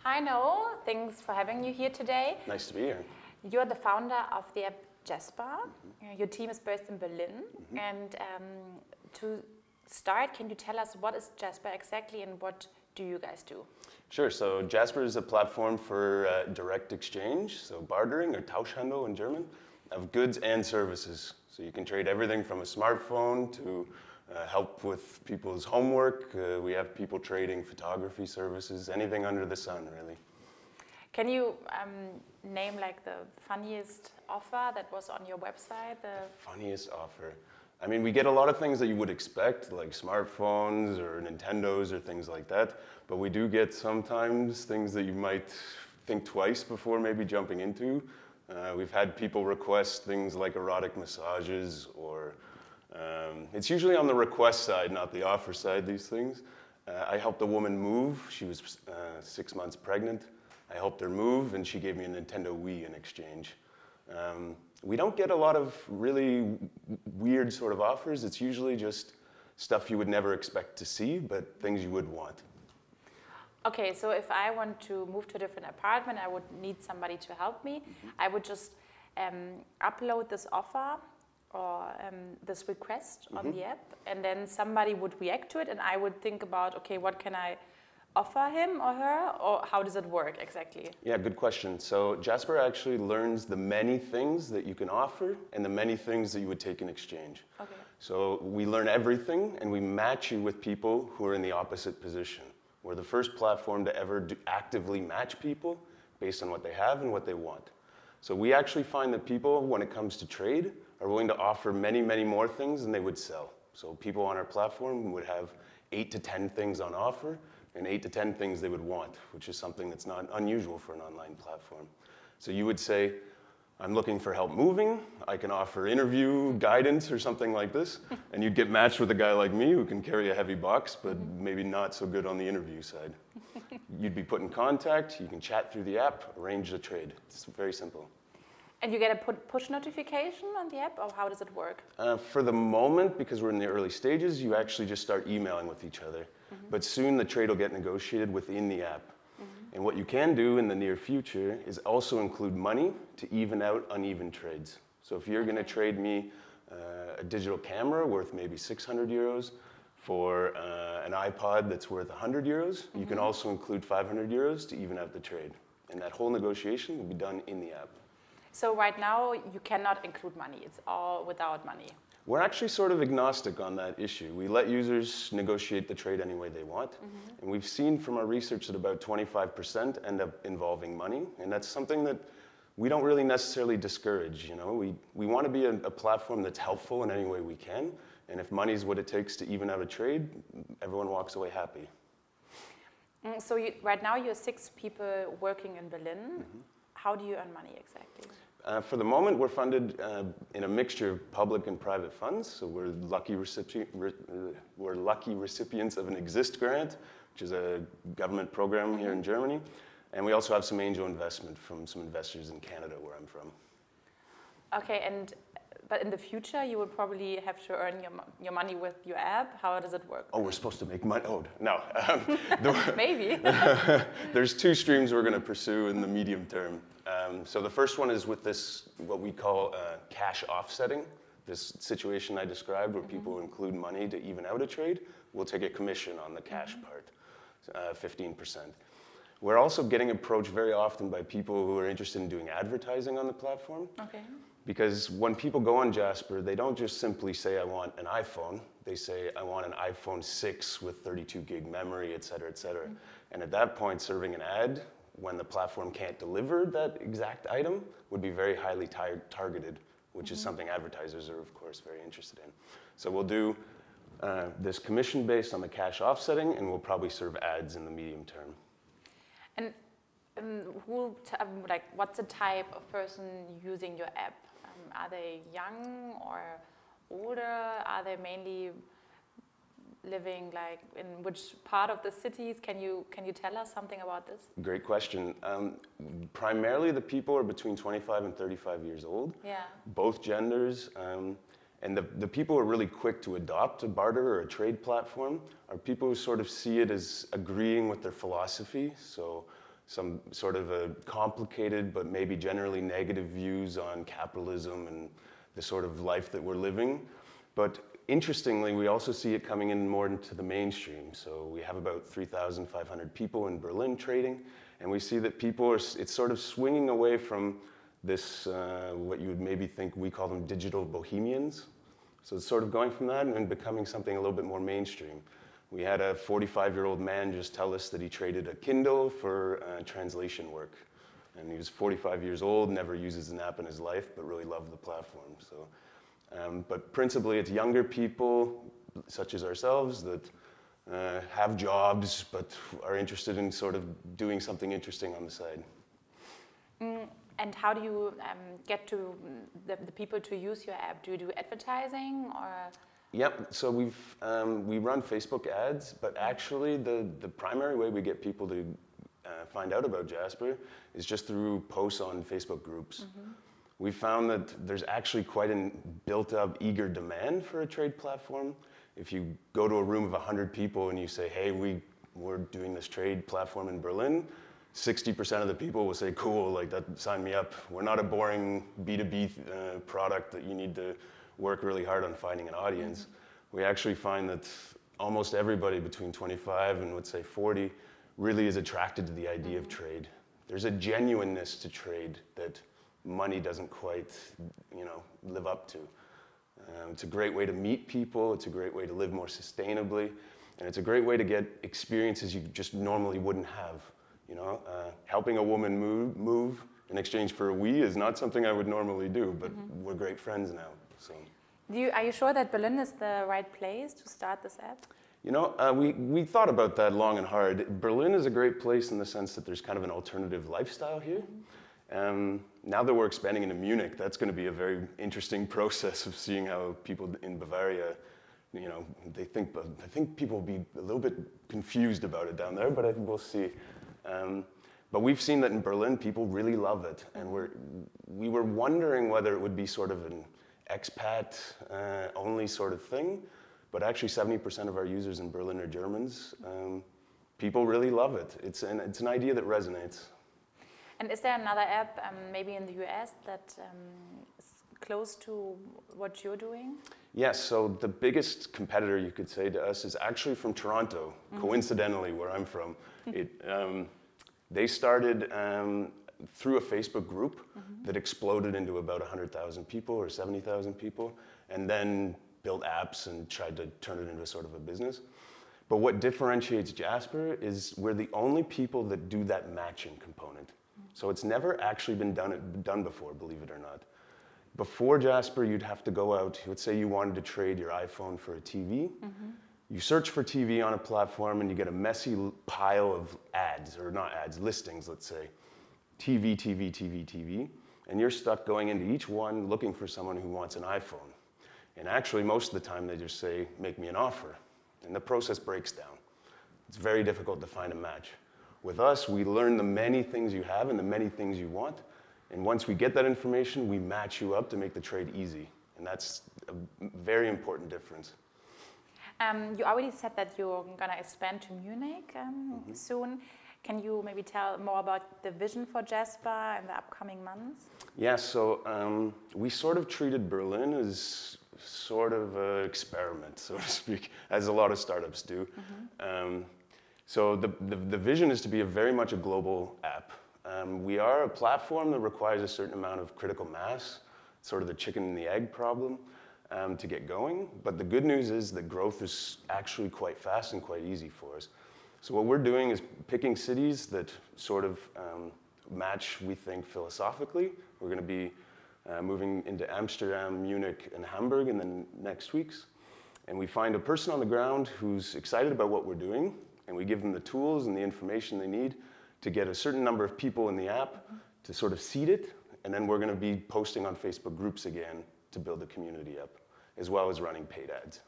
Hi Noel, thanks for having you here today. Nice to be here. You're the founder of the app Jaspr. Your team is based in Berlin. And to start, can you tell us what is Jaspr exactly and what do you guys do? Sure, so Jaspr is a platform for direct exchange, so bartering or Tauschhandel in German, of goods and services. So you can trade everything from a smartphone to help with people's homework. We have people trading photography services, anything under the sun, really. Can you name like the funniest offer that was on your website? The funniest offer? I mean, we get a lot of things that you would expect, like smartphones or Nintendos or things like that. But we do get sometimes things that you might think twice before maybe jumping into. We've had people request things like erotic massages or it's usually on the request side, not the offer side, these things. I helped a woman move. She was 6 months pregnant. I helped her move, and she gave me a Nintendo Wii in exchange. We don't get a lot of really weird sort of offers. It's usually just stuff you would never expect to see, but things you would want. Okay, so if I want to move to a different apartment, I would need somebody to help me. I would just upload this offer or this request on the app, and then somebody would react to it, and I would think about, okay, what can I offer him or her, or how does it work exactly? Yeah, good question. So Jaspr actually learns the many things that you can offer and the many things that you would take in exchange. Okay. So we learn everything, and we match you with people who are in the opposite position. We're the first platform to ever actively match people based on what they have and what they want. So we actually find that people, when it comes to trade, are willing to offer many, many more things than they would sell. So people on our platform would have 8 to 10 things on offer and 8 to 10 things they would want, which is something that's not unusual for an online platform. So you would say, I'm looking for help moving. I can offer interview guidance or something like this. And you'd get matched with a guy like me who can carry a heavy box, but maybe not so good on the interview side. You'd be put in contact. You can chat through the app, arrange the trade. It's very simple. And you get a push notification on the app, or how does it work? For the moment, because we're in the early stages, you actually just start emailing with each other. But soon the trade will get negotiated within the app. And what you can do in the near future is also include money to even out uneven trades. So if you're going to trade me a digital camera worth maybe 600 euros for an iPod that's worth 100 euros, you can also include 500 euros to even out the trade. And that whole negotiation will be done in the app. So right now, you cannot include money. It's all without money. We're actually sort of agnostic on that issue. We let users negotiate the trade any way they want. And we've seen from our research that about 25% end up involving money. And that's something that we don't really necessarily discourage. You know, we want to be a platform that's helpful in any way we can. And if money is what it takes to even out a trade, everyone walks away happy. So right now, you're 6 people working in Berlin. How do you earn money exactly? For the moment, we're funded in a mixture of public and private funds. So we're lucky recipients of an Exist grant, which is a government program here in Germany. And we also have some angel investment from some investors in Canada, where I'm from. Okay, but in the future, you will probably have to earn your money with your app. How does it work? Oh, we're supposed to make money? Oh, no. Maybe. There's 2 streams we're going to pursue in the medium term. So the first one is with this, what we call cash offsetting. This situation I described where people include money to even out a trade. We'll take a commission on the cash part, 15%. We're also getting approached very often by people who are interested in doing advertising on the platform. Okay. Because when people go on Jaspr, they don't just simply say, I want an iPhone. They say, I want an iPhone 6 with 32 gig memory, et cetera, et cetera. And at that point, serving an ad, when the platform can't deliver that exact item, would be very highly targeted, which is something advertisers are, of course, very interested in. So we'll do this commission based on the cash offsetting, and we'll probably serve ads in the medium term. And what's the type of person using your app? Are they young or older? Are they mainly living in which part of the cities? Can you tell us something about this? Great question. Primarily the people are between 25 and 35 years old. Yeah. Both genders. And the people who are really quick to adopt a barter or a trade platform are people who sort of see it as agreeing with their philosophy. So some sort of a complicated but maybe generally negative views on capitalism and the sort of life that we're living. But interestingly, we also see it coming in more into the mainstream. So we have about 3,500 people in Berlin trading, and we see that people are, it's sort of swinging away from this, what you would maybe think, we call them digital bohemians. So it's sort of going from that and becoming something a little bit more mainstream. We had a 45-year-old man just tell us that he traded a Kindle for translation work. And he was 45 years old, never uses an app in his life, but really loved the platform. So, but principally it's younger people, such as ourselves, that have jobs, but are interested in sort of doing something interesting on the side. And how do you get to the people to use your app? Do you do advertising or? Yep, so we run Facebook ads, but actually the primary way we get people to find out about Jaspr is just through posts on Facebook groups. We found that there's actually quite a built-up eager demand for a trade platform. If you go to a room of 100 people and you say, hey, we're doing this trade platform in Berlin, 60% of the people will say, cool, like that, sign me up. We're not a boring B2B product that you need to work really hard on finding an audience. We actually find that almost everybody between 25 and let's say 40 really is attracted to the idea of trade. There's a genuineness to trade that money doesn't quite, live up to. It's a great way to meet people. It's a great way to live more sustainably. And it's a great way to get experiences you just normally wouldn't have. Helping a woman move in exchange for a we is not something I would normally do, but we're great friends now. So. Are you sure that Berlin is the right place to start this app? We thought about that long and hard. Berlin is a great place in the sense that there's kind of an alternative lifestyle here. Now that we're expanding into Munich, that's going to be a very interesting process of seeing how people in Bavaria, I think people will be a little bit confused about it down there, but I think we'll see. But we've seen that in Berlin, people really love it. And we were wondering whether it would be sort of an expat only sort of thing. But actually 70% of our users in Berlin are Germans. People really love it. It's an idea that resonates. And is there another app, maybe in the US, that is close to what you're doing? Yes, so the biggest competitor, you could say, to us is actually from Toronto, coincidentally, where I'm from. They started through a Facebook group that exploded into about 100,000 people or 70,000 people, and then built apps and tried to turn it into sort of a business. But what differentiates Jaspr is we're the only people that do that matching component. So it's never actually been done before, believe it or not. Before Jaspr, you'd have to go out, let's say you wanted to trade your iPhone for a TV. You search for TV on a platform and you get a messy pile of ads, or not ads, listings, let's say. TV, TV, TV, TV. And you're stuck going into each one looking for someone who wants an iPhone. And actually, most of the time, they just say, make me an offer. And the process breaks down. It's very difficult to find a match. With us, we learn the many things you have and the many things you want. And once we get that information, we match you up to make the trade easy. And that's a very important difference. You already said that you're going to expand to Munich soon. Can you maybe tell more about the vision for Jaspr in the upcoming months? Yeah, so we sort of treated Berlin as sort of an experiment, so to speak, as a lot of startups do. So the vision is to be very much a global app. We are a platform that requires a certain amount of critical mass, sort of the chicken and the egg problem, to get going. But the good news is that growth is actually quite fast and quite easy for us. So what we're doing is picking cities that sort of match, we think, philosophically. We're going to be moving into Amsterdam, Munich, and Hamburg in the next weeks. And we find a person on the ground who's excited about what we're doing, and we give them the tools and the information they need to get a certain number of people in the app to sort of seed it, and then we're going to be posting on Facebook groups again to build a community up, as well as running paid ads.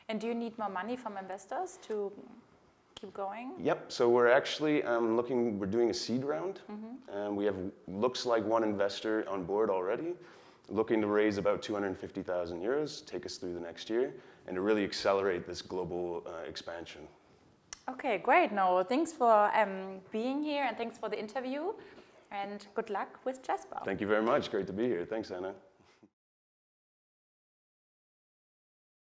And do you need more money from investors to keep going? Yep, so we're actually we're doing a seed round. We have, looks like, one investor on board already, looking to raise about 250,000 euros, take us through the next year, and to really accelerate this global expansion. Okay, great. No, thanks for being here and thanks for the interview and good luck with Jaspr. Thank you very much. Great to be here. Thanks, Anna.